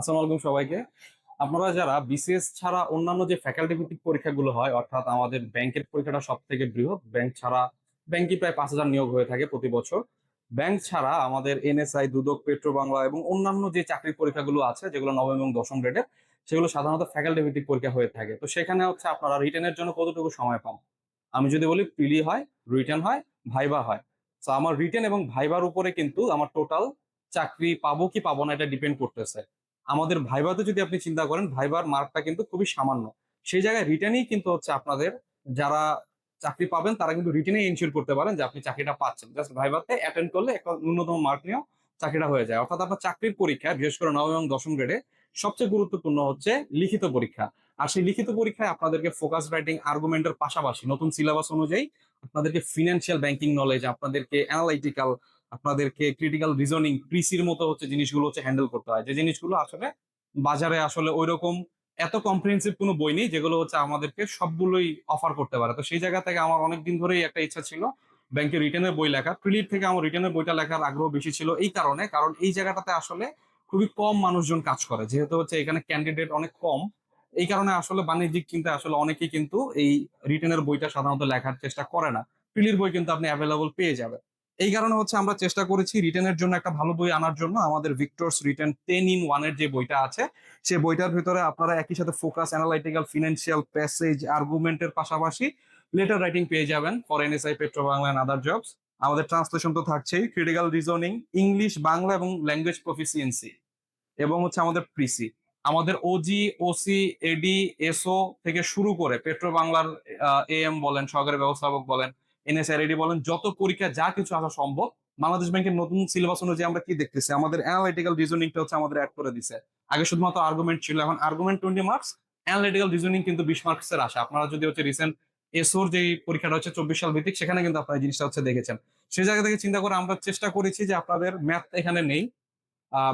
আসসালামু আলাইকুম সবাইকে। আপনারা যারা বিসিএস ছাড়া অন্যান্য যে ফ্যাকাল্টি ভিত্তিক পরীক্ষাগুলো হয়, অর্থাৎ আমাদের ব্যাংকের পরীক্ষাটা সব থেকে বৃহৎ, ব্যাংক ছাড়া ব্যাংকে প্রায় 5,000 নিয়োগ হয়ে থাকে প্রতি বছর। ব্যাংক ছাড়া আমাদের এনএসআই, দুদক, পেট্রো বাংলা এবং অন্যান্য যে চাকরির পরীক্ষাগুলো আছে যেগুলো নবম এবং দশম গ্রেডের, সেগুলো সাধারণত ফ্যাকাল্টি ভিত্তিক পরীক্ষা হয়ে থাকে। তো সেখানে হচ্ছে আপনারা রিটেনের জন্য কতটুকু সময় পান? আমি যদি বলি, প্রিলি হয়, রিটেন হয়, ভাইবা হয়। তো আমার রিটেন এবং ভাইবার উপরে কিন্তু আমার টোটাল চাকরি পাবো কি পাবো না এটা ডিপেন্ড করতেছে। আমাদের ভাইভাতে যদি আপনি চিন্তা করেন, ভাইবার মার্কটা কিন্তু খুবই সামান্য। সেই জায়গায় রিটেনেই কিন্তু হচ্ছে আপনাদের যারা চাকরি পাবেন তারা কিন্তু রিটেনেই এনশিওর করতে পারেন যে আপনি চাকরিটা পাচ্ছেন। জাস্ট ভাইভাতে অ্যাটেন্ড করলে একটা ন্যূনতম মার্ক নিয়েও চাকরিটা হয়ে যায়। অর্থাৎ আপনার চাকরির পরীক্ষা, বিশেষ করে নবম এবং দশম গ্রেডে সবচেয়ে গুরুত্বপূর্ণ হচ্ছে লিখিত পরীক্ষা। আর সেই লিখিত পরীক্ষায় আপনাদেরকে ফোকাস রাইটিং, আর্গুমেন্টের পাশাপাশি নতুন সিলেবাস অনুযায়ী আপনাদেরকে ফিনান্সিয়াল ব্যাংকিং নলেজ, আপনাদেরকে অ্যানালাইটিক্যাল, আপনাদেরকে ক্রিটিক্যাল রিজনিং, প্রিসির মতো হচ্ছে জিনিসগুলো হচ্ছে হ্যান্ডেল করতে হয়, যে জিনিসগুলো আসলে বাজারে আসলে ওইরকম এত কম্প্রিহেন্সিভ কোনো বই নেই যেগুলো হচ্ছে আমাদেরকে সবগুলোই অফার করতে পারে। তো সেই জায়গা থেকে আমার অনেকদিন ধরেই একটা ইচ্ছা ছিল ব্যাংকের রিটেনের বই লেখা। প্রিলির থেকে আমার রিটেনের বইটা লেখার আগ্রহ বেশি ছিল এই কারণে, কারণ এই জায়গাটাতে আসলে খুবই কম মানুষজন কাজ করে, যেহেতু হচ্ছে এখানে ক্যান্ডিডেট অনেক কম। এই কারণে আসলে বাণিজ্যিক চিন্তা আসলে অনেকেই কিন্তু এই রিটেনের বইটা সাধারণত লেখার চেষ্টা করে না। প্রিলির বই কিন্তু আপনি অ্যাভেলেবল পেয়ে যাবেন। এই কারণে হচ্ছে আমরা চেষ্টা করেছি রিটেনের জন্য একটা ভালো বই আনার জন্য। আমাদের ভিক্টরস রিটেন 10 in 1 এর যে বইটা আছে, সেই বইটার ভিতরে আপনারা একই সাথে ফোকাস, অ্যানালাইটিক্যাল, ফিনান্সিয়াল, প্যাসেজ, আর্গুমেন্টের পাশাপাশি লেটার রাইটিং পেয়ে যাবেন for NSI, Petrobangla and other jobs. আমাদের ট্রান্সলেশন তো থাকছেই, ক্রিটিক্যাল রিজনিং, ইংলিশ, বাংলা এবং ল্যাঙ্গুয়েজ প্রফিসিয়েন্সি, এবং হচ্ছে আমাদের প্রিসি, আমাদের ওজি, ওসি, এডি, এসও থেকে শুরু করে পেট্রো বাংলার এএম বলেন, সহকারী ব্যবস্থাপক বলেন, এনএসআরএডি বলেন, যত পরীক্ষা যা কিছু আসা সম্ভব। বাংলাদেশ ব্যাংকের নতুন সিলেবাস অনুযায়ী আমরা কি দেখতেছি, আমাদের অ্যানালিটিক্যাল রিজনিংটা হচ্ছে আমাদের অ্যাড করে দিছে। আগে শুধুমাত্র আর্গুমেন্ট ছিল, এখন আর্গুমেন্ট 20 মার্কস, অ্যানালিটিক্যাল রিজনিং কিন্তু 20 মার্কস এর আসে। আপনারা যদি হচ্ছে রিসেন্ট এসওর যে পরীক্ষাটা হচ্ছে 24 সাল ভিত্তিক, সেখানে কিন্তু আপনারা এই জিনিসটা হচ্ছে দেখেছেন। সেই জায়গা থেকে চিন্তা করে আমরা চেষ্টা করেছি যে আপনাদের ম্যাথ এখানে নেই,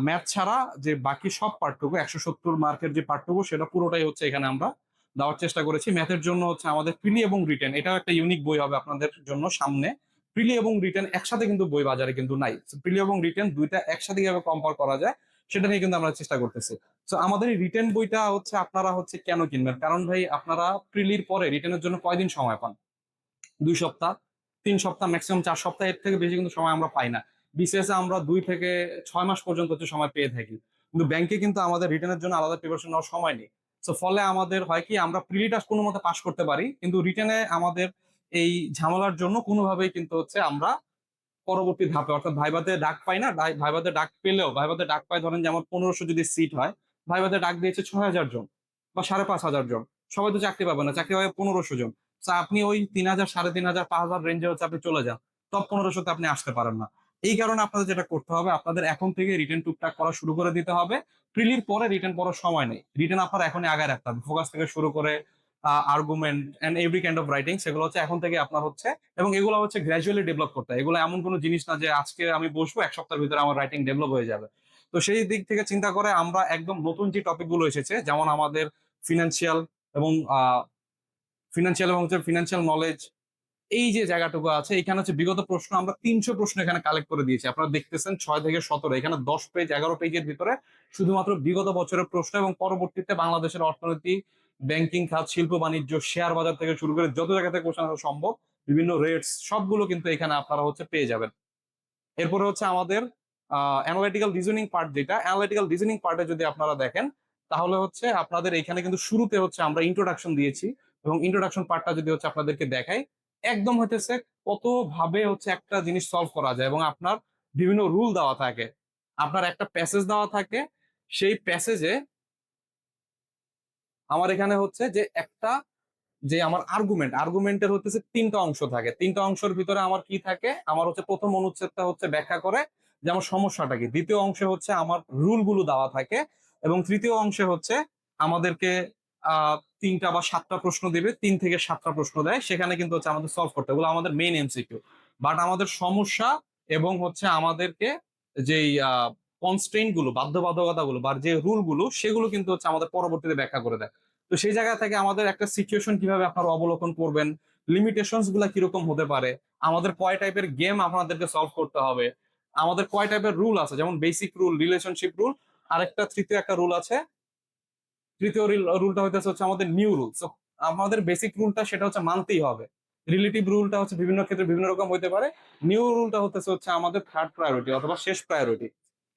ম্যাথ ছাড়া যে বাকি সব পাঠটুকু 170 মার্কের যে পাঠটুকু সেটা পুরোটাই হচ্ছে এখানে আমরা দেওয়ার চেষ্টা করেছি। ম্যাথের জন্য হচ্ছে আমাদের প্রিলি এবং রিটেন, এটাও একটা ইউনিক বই হবে আপনাদের জন্য সামনে। প্রিলি এবং রিটেন একসাথে কিন্তু বই বাজারে কিন্তু নাই। প্রিলি এবং রিটেন দুইটা একসাথে কিভাবে কম্পেয়ার করা যায় সেটা নিয়ে কিন্তু আমরা চেষ্টা করতেছি। তো আমাদের এই রিটেন বইটা হচ্ছে আপনারা হচ্ছে কেন কিনবেন, কারণ ভাই আপনারা প্রিলির পরে রিটেনের জন্য কয়দিন সময় পান? 2 সপ্তাহ, 3 সপ্তাহ, ম্যাক্সিমাম 4 সপ্তাহ, এর থেকে বেশি কিন্তু সময় আমরা পাই না। বিসিএস এ আমরা 2 থেকে 6 মাস পর্যন্ত হচ্ছে সময় পেয়ে থাকি, কিন্তু ব্যাংকে কিন্তু আমাদের রিটার্নের জন্য আলাদা প্রিপারেশন নেওয়ার সময় নেই। তো ফলে আমাদের হয় কি, আমরা প্রিলিটা কোনো মতে পাস করতে পারি, কিন্তু রিটেনে আমাদের এই ঝামেলার জন্য কোনোভাবেই কিন্তু হচ্ছে আমরা পরবর্তী ধাপে, অর্থাৎ ভাইভাতে ডাক পাই না। ভাইভাতে ডাক পেলেও, ভাইভাতে ডাক পাই ধরেন যে আমার 1500 যদি সিট হয়, ভাইভাতে ডাক দিয়েছে 6,000 জন বা 5,500 জন, সবাই তো চাকরি পাবে না, চাকরি পাবে 1500 জন। তা আপনি ওই 3,000, 3,500, 5,000 রেঞ্জে হচ্ছে আপনি চলে যান, টপ 1500-তে আপনি আসতে পারেন না। এই কারণে আপনাদের যেটা করতে হবে, আপনাদের এখন থেকে রিটেন টুকটাক করা শুরু করে দিতে হবে। প্রিলির পরে রিটেন পড়ার সময় নেই, রিটেন আপনার এখনই আগায় রাখতে হবে। ফোকাস থেকে শুরু করে argument and every kind of writing, সেগুলো হচ্ছে এখন থেকে আপনার হচ্ছে, এবং এগুলো হচ্ছে গ্র্যাজুয়ালি ডেভেলপ করতে হয়। এগুলো এমন কোনো জিনিস না যে আজকে আমি বসবো 1 সপ্তাহের ভিতরে আমার রাইটিং ডেভেলপ হয়ে যাবে। তো সেই দিক থেকে চিন্তা করে আমরা একদম নতুন যে টপিক গুলো এসেছে, যেমন আমাদের ফিনান্সিয়াল এবং হচ্ছে ফিনান্সিয়াল নলেজ, এই যে জায়গাটুকু আছে, এখানে হচ্ছে বিগত প্রশ্ন আমরা 300 প্রশ্ন এখানে কালেক্ট করে দিয়েছি। আপনারা দেখতেছেন 6 থেকে 17, এখানে 10 পেজ, 11 পেজের ভিতরে শুধুমাত্র বিগত বছরের প্রশ্ন, এবং পরবর্তীতে বাংলাদেশের অর্থনীতি, ব্যাংকিং খাত, শিল্প বাণিজ্য, শেয়ার বাজার থেকে শুরু করে যত জায়গা থেকে কোশ্চেন আসা সম্ভব, বিভিন্ন রেটস সবগুলো কিন্তু এখানে আপনারা হচ্ছে পেয়ে যাবেন। এরপরে হচ্ছে আমাদের অ্যানালিটিক্যাল রিজনিং পার্ট, যেটা অ্যানালিটিক্যাল রিজনিং পার্টে যদি আপনারা দেখেন, তাহলে হচ্ছে আপনাদের এখানে কিন্তু শুরুতে হচ্ছে আমরা ইন্ট্রোডাকশন দিয়েছি, এবং ইন্ট্রোডাকশন পার্টটা যদি হচ্ছে আপনাদেরকে দেখাই, একদম হইতেছে কত ভাবে হচ্ছে একটা জিনিস সলভ করা যায়, এবং আপনার বিভিন্ন রুল দেওয়া থাকে। আপনার একটা প্যাসেজ দেওয়া থাকে, সেই প্যাসেজে আমার এখানে হচ্ছে যে একটা, যে আমার আর্গুমেন্টের হচ্ছে 3টা অংশ থাকে। 3টা অংশের ভিতরে আমার কি থাকে, আমার হচ্ছে প্রথম অনুচ্ছেদটা হচ্ছে ব্যাখ্যা করে যে আমার সমস্যাটা কি, দ্বিতীয় অংশে হচ্ছে আমার রুল গুলো দেওয়া থাকে, এবং তৃতীয় অংশে হচ্ছে আমাদেরকে 3টা বা 7টা প্রশ্ন দিবে, 3 থেকে 7টা প্রশ্ন দেয়, সেখানে কিন্তু হচ্ছে আমাদের সলভ করতে, এগুলো আমাদের মেইন এমসিকিউ। বাট আমাদের সমস্যা এবং হচ্ছে আমাদেরকে যেই কনস্ট্রেইন গুলো, বাধ্যবাধকতা গুলো বা যে রুল গুলো, সেগুলো কিন্তু হচ্ছে আমাদের পরবর্তীতে ব্যাখ্যা করে দেয়। তো সেই জায়গা থেকে আমাদের একটা সিচুয়েশন কিভাবে আপনারা অবলোকন করবেন, লিমিটেশনস গুলা কিরকম হতে পারে, আমাদের কয় টাইপের গেম আপনাদেরকে সলভ করতে হবে, আমাদের কয় টাইপের রুল আছে, যেমন বেসিক রুল, রিলেশনশিপ রুল, আরেকটা তৃতীয় একটা রুল আছে। তৃতীয় রুলটা হচ্ছে আমাদের নিউ রুল। আমাদের বেসিক রুলটা সেটা হচ্ছে মানতেই হবে। রিলেটিভ রুলটা হচ্ছে বিভিন্ন ক্ষেত্রে বিভিন্ন রকম হতে পারে। নিউ রুলটা হচ্ছে আমাদের থার্ড প্রায়োরিটি অথবা শেষ প্রায়োরিটি।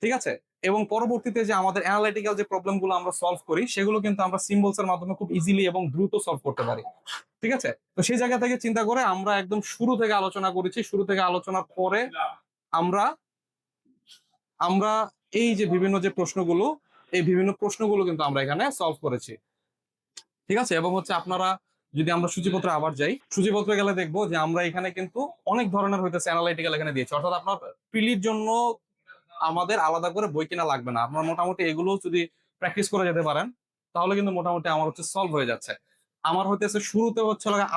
ঠিক আছে। এবং পরবর্তীতে যে আমাদের অ্যানালিটিক্যাল যে প্রবলেম গুলো আমরা সলভ করি সেগুলো কিন্তু আমরা সিম্বলস এর মাধ্যমে খুব ইজিলি এবং দ্রুত সলভ করতে পারি। ঠিক আছে। তো সেই জায়গা থেকে চিন্তা করে আমরা একদম শুরু থেকে আলোচনা করেছি। শুরু থেকে আলোচনার পরে আমরা আমরা এই যে বিভিন্ন যে প্রশ্নগুলো, এই বিভিন্ন প্রশ্নগুলো কিন্তু আমরা এখানে সলভ করেছি। ঠিক আছে। এবং আপনারা যদি আমরা সূচিপত্রে আবার যাই, সূচিপত্রে গেলে দেখবো যে আমরা এখানে কিন্তু অনেক ধরনের হইতেছে অ্যানালাইটিক্যাল এখানে দিয়েছি। অর্থাৎ আপনার প্রিলির জন্য আমাদের আলাদা করে বই কিনা লাগবে না। আপনার মোটামুটি এগুলো যদি প্র্যাকটিস করে যেতে পারেন তাহলে কিন্তু মোটামুটি আমার সলভ হয়ে যাচ্ছে। আমার শুরুতে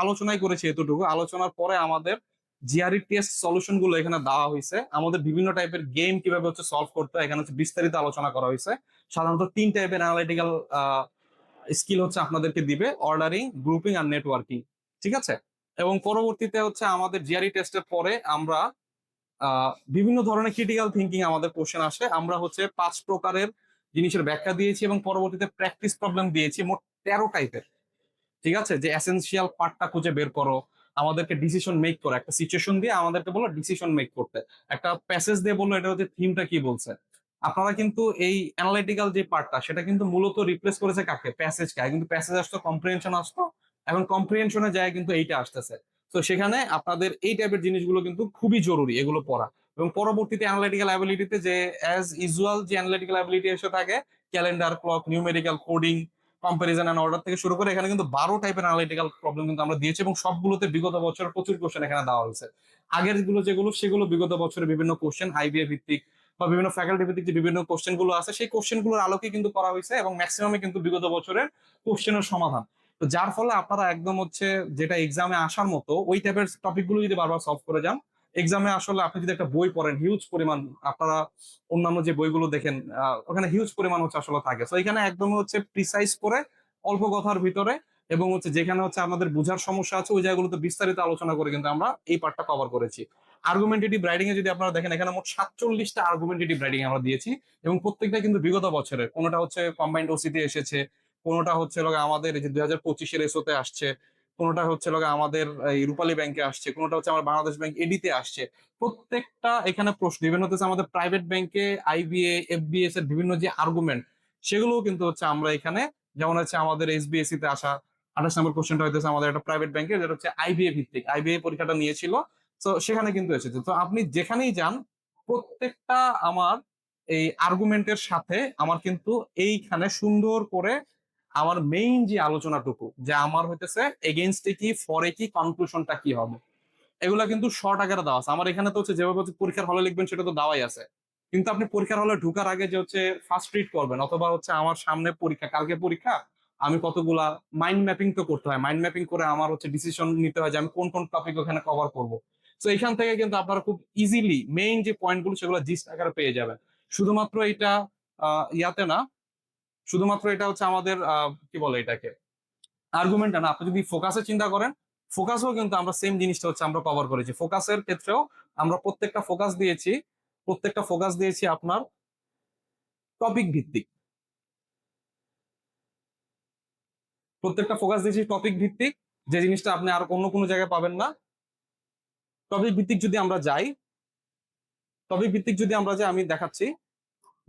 আলোচনাই করেছি এতটুকু। আলোচনার পরে আমাদের জিআরই টেস্ট সলিউশন গুলো এখানে দেওয়া হয়েছে। আমাদের বিভিন্ন টাইপের গেম কিভাবে সলভ করতে হয় এখানে বিস্তারিত আলোচনা করা হয়েছে। সাধারণত 3 টাইপের অ্যানালাইটিক্যাল স্কিল আপনাদেরকে দিবে: অর্ডারিং, গ্রুপিং আর নেটওয়ার্কিং। ঠিক আছে। এবং পরবর্তীতে আমাদের জিআরই টেস্টের পরে আমরা বিভিন্ন ধরনের ক্রিটিক্যাল থিঙ্কিং আমাদের কোশ্চেন আসে। আমরা 5 প্রকারের জিনিসের ব্যাখ্যা দিয়েছি এবং পরবর্তীতে প্র্যাকটিস প্রবলেম দিয়েছি মোট 13 টাইপের। ঠিক আছে। যে এসেনশিয়াল পার্টটা খুঁজে বের করো, আমাদেরকে ডিসিশন মেক করো, একটা সিচুয়েশন দিয়ে আমাদেরকে বলো ডিসিশন মেক করতে, একটা প্যাসেজ দিয়ে বললো এটা থিমটা কি বলছে। আপনারা কিন্তু এই অ্যানালিটিক্যাল যে পার্টটা সেটা কিন্তু মূলত রিপ্লেস করেছে কাকে? প্যাসেজকে। কিন্তু প্যাসেজ আসতো, কম্প্রিহেনশন আসতো, এখন কম্প্রিহেনশনে যায় কিন্তু এইটা আসতেছে। তো সেখানে আপনাদের এই টাইপের জিনিসগুলো কিন্তু খুবই জরুরি এগুলো পড়া। এবং পরবর্তীতে অ্যানালিটিক্যাল অ্যাবিলিটিতে যে অ্যাজ ইউজুয়াল যে অ্যানালিটিক্যাল অ্যাবিলিটি এসে থাকে, calendar, clock, numerical, coding, comparison and order থেকে শুরু করে এখানে কিন্তু 12 টাইপের অ্যানালিটিক্যাল প্রবলেম কিন্তু আমরা দিয়েছি এবং সবগুলোতে বিগত বছরের প্রচুর কোশ্চেন এখানে দেওয়া হয়েছে। আগের গুলো যেগুলো সেগুলো বিগত বছরের বিভিন্ন কোশ্চেন আইবিএ ভিত্তিক বা বিভিন্ন ফ্যাকাল্টি ভিত্তিক যে বিভিন্ন কোশ্চেন গুলো আছে সেই কোশ্চেন গুলোর আলোকে কিন্তু করা হয়েছে এবং ম্যাক্সিমামে কিন্তু বিগত বছরের কোশ্চেনের সমাধান। তো যার ফলে আপনারা একদম যেটা এক্সামে আসার মতো ওই টাইপের টপিক গুলো যদি বারবার সলভ করে যান, এক্সামে আসলে আপনি যদি একটা বই পড়েন হিউজ পরিমাণ, আপনারা অন্যান্য যে বইগুলো দেখেন ওখানে হিউজ পরিমাণ আসলে থাকে। তো এখানে একদম প্রিসাইজ করে অল্প কথার ভিতরে এবং যেখানে আমাদের বোঝার সমস্যা আছে ওই জায়গাগুলোতে বিস্তারিত আলোচনা করে কিন্তু আমরা এই পার্টটা কভার করেছি। আর্গুমেন্টেটিভ রাইটিং এ যদি আপনারা দেখেন এখানে মোট 47টা আর্গুমেন্টেটিভ রাইটিং আমরা দিয়েছি এবং প্রত্যেকটা কিন্তু বিগত বছরের। কোনোটা কম্বাইন্ড ওসিতে এসেছে, কোনোটা আমাদের এই যে 2025-এর এসওতে আসছে, কোনোটা আমাদের এই রূপালী ব্যাংকে আসছে, কোনোটা আমার বাংলাদেশ ব্যাংক এডিতে আসছে। প্রত্যেকটা এখানে প্রশ্ন ইভেন আমাদের প্রাইভেট ব্যাংকে আইবিএ, এফবিএস এর বিভিন্ন যে আর্গুমেন্ট সেগুলোও কিন্তু আমরা এখানে, যেমন আমাদের এসবিএসসি তে আসা 28 নম্বর কোশ্চেনটা হইতেছে আমাদের একটা প্রাইভেট ব্যাংকে যেটা আইবিএ ভিত্তিক, আইবিএ পরীক্ষাটা নিয়েছিল। তো সেখানে কিন্তু এসেছে। তো আপনি যেখানেই যান প্রত্যেকটা আমার এই আর্গুমেন্টের সাথে আমার কিন্তু এইখানে সুন্দর করে আমার মেইন যে আলোচনাটুকু যে আমার এগেইনস্টে কি, ফরে কি, কনক্লুশনটা কি হবে, এগুলা কিন্তু শর্ট আকারে দেওয়া আছে। আমার এখানে তো যেভাবে পরীক্ষার হলে লিখবেন সেটা তো দেওয়াই আছে। কিন্তু আপনি পরীক্ষার হলে ঢুকার আগে যে ফার্স্ট রিড করবেন অথবা আমার সামনে পরীক্ষা, কালকে পরীক্ষা, আমি কতগুলা মাইন্ড ম্যাপিং তো করতে হয়। মাইন্ড ম্যাপিং করে আমার ডিসিশন নিতে হয় যে আমি কোন কোন টপিক ওখানে কভার করব। তো এখান থেকে কিন্তু আপনারা খুব ইজিলি মেইন যে পয়েন্টগুলো সেগুলো জিস্ট আকারে পেয়ে যাবেন। শুধুমাত্র এটা ইয়াতে না, শুধুমাত্র এটা আমাদের কি বলে এটাকে আর্গুমেন্ট না, আপনি যদি ফোকাসে চিন্তা করেন, ফোকাসও কিন্তু আমরা সেম জিনিসটা আমরা কভার করেছি। ফোকাসের ক্ষেত্রেও আমরা প্রত্যেকটা ফোকাস দিয়েছি আপনার টপিক ভিত্তিক। প্রত্যেকটা ফোকাস দিয়েছি টপিক ভিত্তিক, যে জিনিসটা আপনি আর অন্য কোনো জায়গায় পাবেন না। টপিক ভিত্তিক যদি আমরা যাই, আমি দেখাচ্ছি।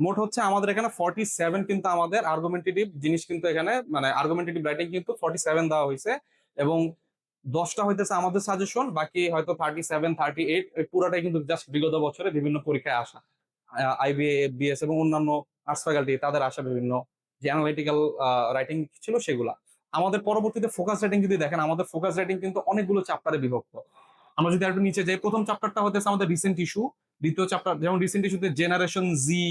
মোট আমাদের এখানে 47 কিন্তু আমাদের আর্গুমেন্টেটিভ জিনিস কিন্তু এখানে মানে আর্গুমেন্টেটিভ রাইটিং কিন্তু 47 দেওয়া হয়েছে এবং 10টা হইতেছে আমাদের সাজেশন, বাকি হয়তো 37, 38 পুরাটাই কিন্তু জাস্ট বিগত বছরে বিভিন্ন পরীক্ষায় আসা আইবিএ, এফবিএস এবং অন্যান্য আর্টস ফ্যাকাল্টি তাদের আসা বিভিন্ন যে অ্যানালিটিক্যাল রাইটিং ছিল সেগুলা। আমাদের পরবর্তীতে ফোকাস রাইটিং যদি দেখেন, আমাদের ফোকাস রাইটিং কিন্তু অনেকগুলো চ্যাপ্টারে বিভক্ত। আমরা যদি একটু নিচে যাই, প্রথম চ্যাপ্টারটা হতেছে আমাদের রিসেন্ট ইস্যু। দ্বিতীয় চ্যাপ্টার যেমন রিসেন্ট ইস্যুতে জেনারেশন জি,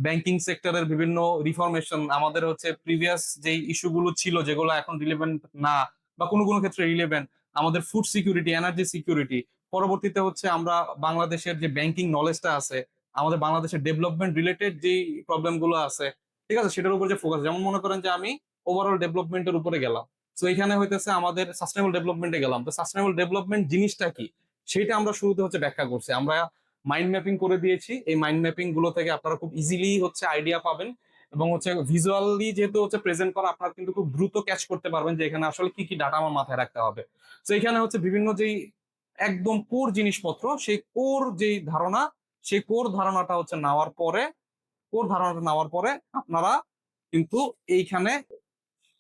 ব্যাংকিং সেক্টরের বিভিন্ন রিফরমেশন, আমাদের প্রিভিয়াস যে ইস্যুগুলো ছিল যেগুলো এখন রিলেভেন্ট না বা কোনো কোনো ক্ষেত্রে রিলেভেন্ট, আমাদের ফুড সিকিউরিটি, এনার্জি সিকিউরিটি। পরবর্তীতে আমরা বাংলাদেশের যে ব্যাংকিং নলেজটা আছে, আমাদের বাংলাদেশের ডেভেলপমেন্ট রিলেটেড যে প্রবলেম গুলো আছে, ঠিক আছে, সেটার উপর যে ফোকাস। যেমন মনে করেন যে আমি ওভারঅল ডেভেলপমেন্টের উপরে গেলাম, তো এখানে আমাদের সাস্টেনেবল ডেভেলপমেন্টে গেলাম। তো সাস্টেনেবল ডেভেলপমেন্ট জিনিসটা কি সেটা আমরা শুরুতে ব্যাখ্যা করছি। আমরা মাইন্ড ম্যাপিং করে দিয়েছি। এই মাইন্ড ম্যাপিং গুলো থেকে আপনারা খুব ইজিলি আইডিয়া পাবেন এবং হচ্ছে ভিজুয়ালি যেহেতু হচ্ছে প্রেজেন্ট করা, আপনারা কিন্তু খুব দ্রুত ক্যাচ করতে পারবেন যে এখানে আসলে কি কি ডাটা আমার মাথায় রাখতে হবে। তো এখানে হচ্ছে বিভিন্ন যেই একদম কোর জিনিসপত্র, সেই কোর যেই ধারণা, সেই কোর ধারণাটা হচ্ছে নেওয়ার পরে, কোর ধারণাটা নেওয়ার পরে আপনারা কিন্তু এইখানে,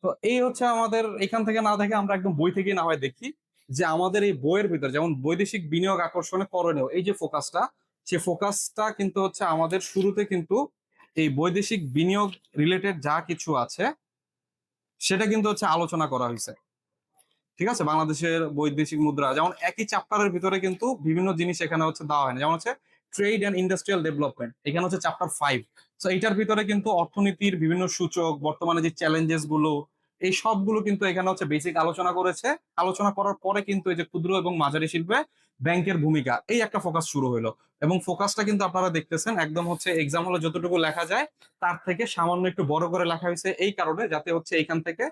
তো এই হচ্ছে আমাদের এখান থেকে না দেখে আমরা একদম বই থেকে না হয় দেখি যে আমাদের এই বইয়ের ভিতর যেমন বৈদেশিক বিনিয়োগ আকর্ষণে করণীয়, এই যে ফোকাসটা, সেই ফোকাসটা কিন্তু হচ্ছে আমাদের শুরুতে কিন্তু এই বৈদেশিক বিনিয়োগ রিলেটেড যা কিছু আছে সেটা কিন্তু হচ্ছে আলোচনা করা হয়েছে। ঠিক আছে, বাংলাদেশের বৈদেশিক মুদ্রা যেমন একই চ্যাপ্টারের ভিতরে কিন্তু বিভিন্ন জিনিস এখানে হচ্ছে দেওয়া হয় না, যেমন হচ্ছে ট্রেড অ্যান্ড ইন্ডাস্ট্রিয়াল ডেভেলপমেন্ট, এখানে হচ্ছে চ্যাপ্টার 5। তো এইটার ভিতরে কিন্তু অর্থনীতির বিভিন্ন সূচক, বর্তমানে যে চ্যালেঞ্জেস গুলো, এই সবগুলো কিন্তু এখানে হচ্ছে বেসিক আলোচনা করেছে। আলোচনা করার পরে কিন্তু এই যে ক্ষুদ্র এবং মাঝারি শিল্পে ব্যাংকের ভূমিকা, এই একটা ফোকাস শুরু হলো। এবং ফোকাসটা কিন্তু আপনারা দেখতেছেন একদম হচ্ছে এক্সাম হলে যতটুকু লেখা যায় তার থেকে সামান্য একটু বড় করে লেখা হয়েছে, এই কারণে যাতে হচ্ছে এখান থেকে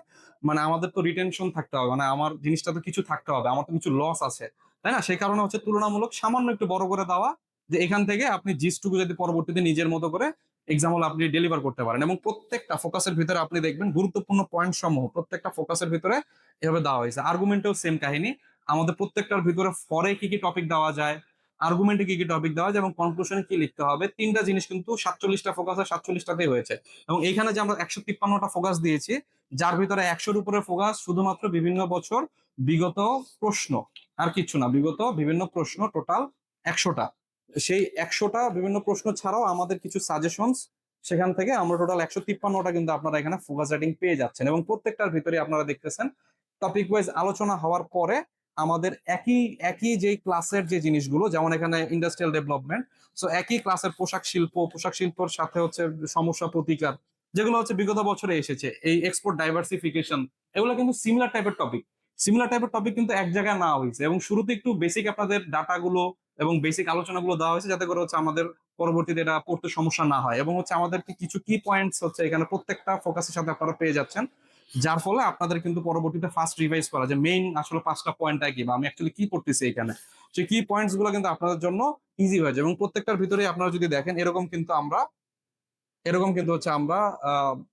মানে আমাদের তো রিটেনশন থাকতে হবে, মানে আমার জিনিসটা তো কিছু থাকতে হবে, আমার তো কিছু লস আছে, তাই না? সেই কারণে হচ্ছে তুলনামূলক সামান্য একটু বড় করে দেওয়া, যে এখান থেকে আপনি জিসটুকু যদি পরবর্তীতে নিজের মতো করে এক্সাম হলে আপনি ডেলিভার করতে পারেন। এবং প্রত্যেকটা ফোকাসের ভিতরে আপনি দেখবেন গুরুত্বপূর্ণ পয়েন্ট সমূহ প্রত্যেকটা ফোকাসের ভিতরে এভাবে দেওয়া হয়েছে। আর্গুমেন্টেও সেম কাহিনী, আমাদের প্রত্যেকটার ভিতরে ফরে কি কি টপিক দেওয়া যায়, আর্গুমেন্টে কি কি টপিক দেওয়া যায় এবং কনক্লুশনে কি লিখতে হবে, তিনটা জিনিস কিন্তু 47টা ফোকাস 47টাতেই হয়েছে। এবং এইখানে যে আমরা 153টা ফোকাস দিয়েছি, যার ভিতরে 100-র উপরে ফোকাস শুধুমাত্র বিভিন্ন বছর বিগত প্রশ্ন, আর কিছু না, বিগত বিভিন্ন প্রশ্ন টোটাল 100টা। সেই 100টা বিভিন্ন প্রশ্ন ছাড়াও আমাদের কিছু সাজেশনস, সেখান থেকে আমরা টোটাল 153টা কিন্তু আপনারা এখানে ফোকাস রাইটিং পেয়ে যাচ্ছেন। এবং প্রত্যেকটার ভিতরে আপনারা দেখতেছেন টপিক ওয়াইজ আলোচনা হওয়ার পরে আমাদের একই একই যে ক্লাসের যে জিনিসগুলো, যেমন এখানে ইন্ডাস্ট্রিয়াল ডেভেলপমেন্ট, সো একই ক্লাসের পোশাক শিল্প, পোশাক শিল্পর সাথে হচ্ছে সমস্যা প্রতিকার, যেগুলো হচ্ছে বিগত বছরে এসেছে, এই এক্সপোর্ট ডাইভার্সিফিকেশন, এগুলো কিন্তু সিমিলার টাইপের টপিক। সিমিলার টাইপের টপিক কিন্তু এক জায়গায় নেওয়া হয়েছে এবং শুরুতে একটু বেসিক আপনাদের ডাটাগুলো এবং বেসিক আলোচনাগুলো দেওয়া হয়েছে যাতে করে হচ্ছে আমাদের পরবর্তীতে এটা পড়তে সমস্যা না হয়। এবং হচ্ছে আমাদেরকে কিছু কি পয়েন্টস হচ্ছে এখানে প্রত্যেকটা ফোকাসের সাথে আপনারা পেয়ে যাচ্ছেন, যার ফলে আপনাদের কিন্তু পরবর্তীতে ফার্স্ট রিভাইজ করা যে মেইন আসলে 5টা পয়েন্টটা কি বা আমি অ্যাকচুয়ালি কি পড়তেছি এখানে, সেই কি পয়েন্টস গুলো কিন্তু আপনাদের জন্য ইজি হয়ে যায়। এবং প্রত্যেকটার ভিতরে আপনারা যদি দেখেন এরকম কিন্তু হচ্ছে আমরা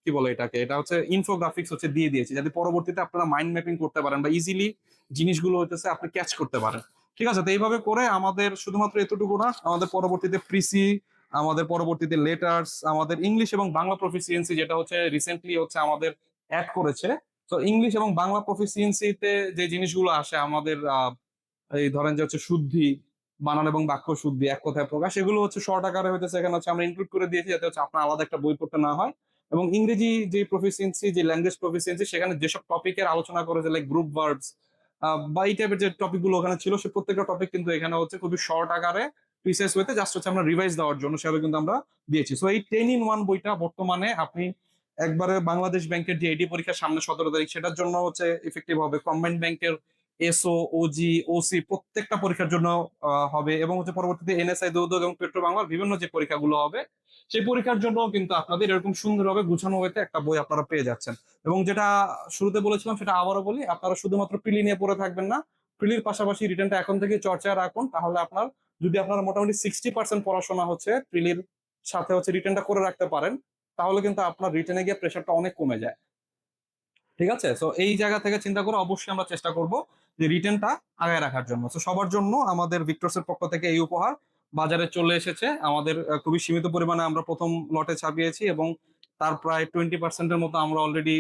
কি বলে এটাকে, এটা হচ্ছে ইনফোগ্রাফিক্স হচ্ছে দিয়ে দিয়েছি যাতে পরবর্তীতে আপনারা মাইন্ড ম্যাপিং করতে পারেন বা ইজিলি জিনিসগুলো হইতেছে আপনি ক্যাচ করতে পারেন। ঠিক আছে, তো এইভাবে করে আমাদের শুধুমাত্র এতটুকু না, আমাদের পরবর্তীতে প্রিসি, আমাদের পরবর্তীতে লেটার্স, আমাদের ইংলিশ এবং বাংলা প্রফিসিয়েন্সি যেটা হচ্ছে রিসেন্টলি হচ্ছে আমাদের অ্যাড করেছে। তো ইংলিশ এবং বাংলা প্রফিসিয়েন্সিতে যে জিনিসগুলো আসে আমাদের এই ধরেন যে হচ্ছে শুদ্ধি, বানান এবং বাক্য শুদ্ধি, এক কথায় প্রকাশ, এগুলো হচ্ছে শর্ট আকারে হইতেছে এখানে হচ্ছে আমরা ইনক্লুড করে দিয়েছি যাতে হচ্ছে আপনার আলাদা একটা বই পড়তে না হয়। এবং ইংরেজি যে প্রফিসিয়েন্সি, যে ল্যাঙ্গুয়েজ প্রফিসিয়েন্সি, সেখানে যেসব টপিকের আলোচনা করেছে লাইক গ্রুপ ভার্বস বা এই টাইপের যে টপিক গুলো ওখানে ছিল, সে প্রত্যেকটা টপিক কিন্তু এখানে হচ্ছে খুবই শর্ট আকারে প্রিসাইজ ওয়েতে জাস্ট হচ্ছে আমরা রিভাইজ দেওয়ার জন্য সেভাবে কিন্তু আমরা দিয়েছি। সো এই 10-in-1 বইটা বর্তমানে আপনি একবারে বাংলাদেশ ব্যাংকের যে এডি পরীক্ষা সামনে 17 তারিখ, সেটার জন্য হচ্ছে ইফেক্টিভ হবে। কম্বাইন্ড ব্যাংকের এসও, ওজি, ওসি প্রত্যেকটা পরীক্ষার জন্য হবে। এবং হচ্ছে পরবর্তীতে এনএসআই, দৌদ এবং পেট্রো বাংলার বিভিন্ন যে পরীক্ষাগুলো হবে সেই পরীক্ষার জন্য কিন্তু আপনাদের এরকম সুন্দরভাবে গুছানো হয়েছে একটা বই আপনারা পেয়ে যাচ্ছেন। এবং যেটা শুরুতে বলেছিলাম সেটা আবারও বলি, আপনারা শুধুমাত্র প্রিলি নিয়ে পড়ে থাকবেন না, প্রিলির পাশাপাশি রিটেনটা এখন থেকে চর্চায় রাখুন। তাহলে আপনার যদি আপনারা মোটামুটি 60% পড়াশোনা হচ্ছে প্রিলির সাথে হচ্ছে রিটেনটা করে রাখতে পারেন, তাহলে কিন্তু আপনার রিটেনে গিয়ে প্রেশারটা অনেক কমে যায়। ঠিক আছে, তো এই জায়গা থেকে চিন্তা করে অবশ্যই আমরা চেষ্টা করব যে রিটেনটা আগায় রাখার জন্য। তো সবার জন্য আমাদের ভিক্টরসের পক্ষ থেকে এই উপহার বাজারে চলে এসেছে আমাদের, খুবই সীমিত পরিমাণে আমরা প্রথম লটে ছাপিয়েছি এবং তার প্রায় 20%-এর মতো আমরা অলরেডি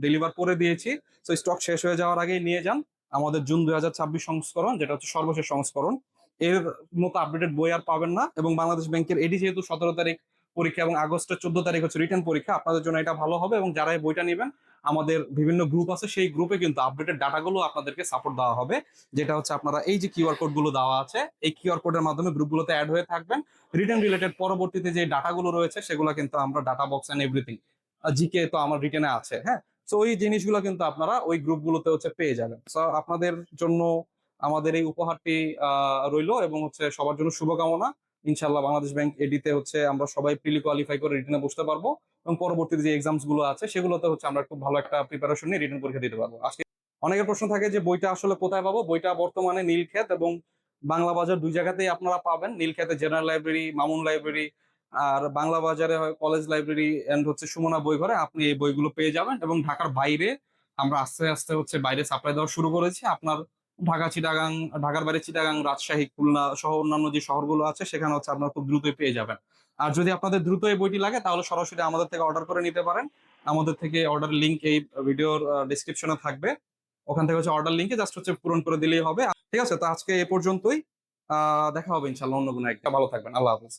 ডেলিভার করে দিয়েছি। তো স্টক শেষ হয়ে যাওয়ার আগেই নিয়ে যান। আমাদের জুন 2026 সংস্করণ, যেটা হচ্ছে সর্বশেষ সংস্করণ, এর মতো আপডেটেড বই আর পাবেন না। এবং বাংলাদেশ ব্যাংকের এডি যেহেতু 17 তারিখ পরীক্ষা এবং আগস্টের 14 তারিখ হচ্ছে রিটার্ন পরীক্ষা, আপনাদের জন্য এটা ভালো হবে। এবং যারা এই বইটা নেবেন, আমাদের বিভিন্ন গ্রুপ আছে, সেই গ্রুপে কিন্তু আপডেটেড ডাটাগুলো আপনাদেরকে সাপোর্ট দেওয়া হবে, যেটা হচ্ছে আপনারা এই যে কিউআর কোড গুলো দেওয়া আছে, এই কিউআর কোডের মাধ্যমে গ্রুপগুলোতে অ্যাড হয়ে থাকবেন। রিটেন রিলেটেড পরবর্তীতে যে ডাটাগুলো রয়েছে সেগুলো কিন্তু আমরা data box and everything, GK তো আমার রিটেনে আছে, হ্যাঁ। তো ওই জিনিসগুলো কিন্তু আপনারা ওই গ্রুপগুলোতে হচ্ছে পেয়ে যাবেন। তো আপনাদের জন্য আমাদের এই উপহারটি রইলো এবং হচ্ছে সবার জন্য শুভকামনা। ইনশাল্লাহ বাংলাদেশ ব্যাংক এডিতে হচ্ছে আমরা সবাই প্রিলি কোয়ালিফাই করে রিটেনে বসতে পারবো এবং পরবর্তীতে যে এক্সামস গুলো আছে সেগুলোতে হচ্ছে আমরা খুব ভালো একটা প্রিপারেশন নিয়ে রিটেন পরীক্ষা দিতে পারবো। আজকে অনেকের প্রশ্ন থাকে যে বইটা আসলে কোথায় পাবো। বইটা বর্তমানে নীলক্ষেত এবং বাংলা বাজার দুই জায়গাতেই আপনারা পাবেন। নীলক্ষেতে জেনারেল লাইব্রেরি, মামুন লাইব্রেরি, আর বাংলা বাজারে হয় কলেজ লাইব্রেরি এন্ড হচ্ছে সুমনা বই ঘরে আপনি এই বইগুলো পেয়ে যাবেন। এবং ঢাকার বাইরে আমরা আস্তে আস্তে হচ্ছে বাইরে সাপ্লাই দেওয়া শুরু করেছি। আপনার ঢাকা চিটাগাং, ঢাকার বাইরে চিটাগাং, রাজশাহী, খুলনা সহ অন্যান্য যে শহরগুলো আছে সেখানে হচ্ছে আপনারা খুব দ্রুতই পেয়ে যাবেন। আর যদি আপনাদের দ্রুত এই বইটি লাগে তাহলে সরাসরি আমাদের থেকে অর্ডার করে নিতে পারেন। আমাদের থেকে অর্ডার লিংক এই ভিডিওর ডিসক্রিপশনে থাকবে। ওখান থেকে হচ্ছে অর্ডার লিংকে জাস্ট হচ্ছে পূরণ করে দিলেই হবে। ঠিক আছে, তো আজকে এ পর্যন্তই। দেখা হবে ইনশাল্লাহ অন্য কোনো একটা। ভালো থাকবেন, আল্লাহ হাফিজ।